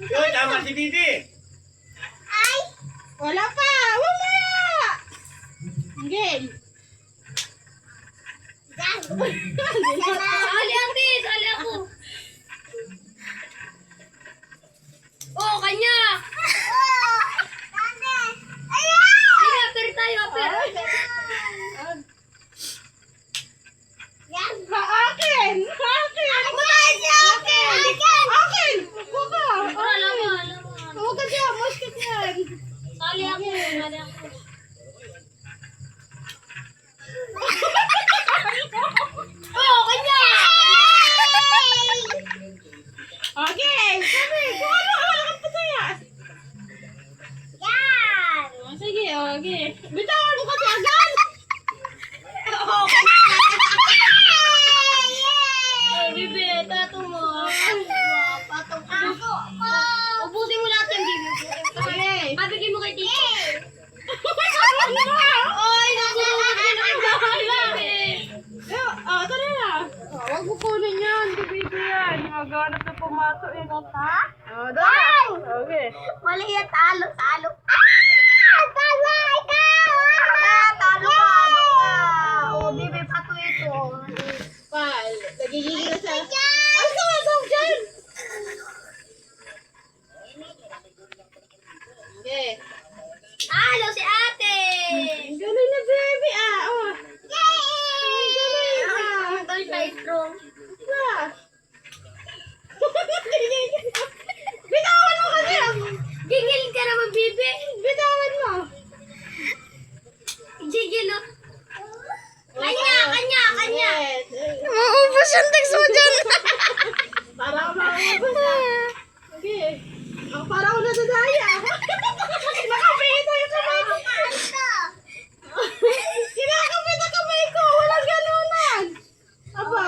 Uy, tama si Didi. Ay! Wala pa! Mamaya! Game! Sali ate, sali ako. Oh, kanya. Sige, aper tayo, aper. Akin! Akin! Akin! Buka! Alam mo. Huwag ka dyan! Musket yan! Sali ako, sali ako. Oh, kanya. Okay! Sabi! Kung ano? Wala kang pasaya! Oh, sige, okay. Bitawan mo kasi agad! Oh, bibi, tato mo. Patong ako. Ubusin mo lahat yung bibi. Okay! Kabigay mo kay Tito. Oy! Nagugutin ang bibi. Oh, tara na! Oh, huwag mo kunin yan! Bibig yan! Maghanap na pumato yan. Ha? Oh, dara! Okay. Mali yan, talo. Talo ka! Oh, bibi, pato ito. Pal, nagigigil na sa... Ay, sumagong dyan! Okay. Talo si ate. Ang galing na, baby! Ah, oh! Ang galing! Ah! Ang tayo strong. Isa! Bitawan mo kasi! Gigil ka naman, bibi. Bitawan mo! Gigil, oh. Kanya. Yes! Maubos yung text mo dyan. Para ako makaubos na. Okay. Oh, para ako nadadaya. Nakapit tayo sa mga. Kinakapit na kamay ko. Walang ganunan. Aba.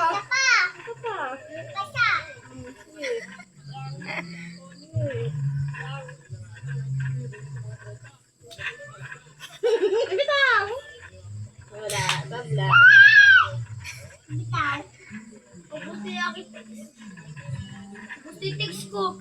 Ito pa. Sige. Bitaw. Wala. Babla. Ubus yung text ko.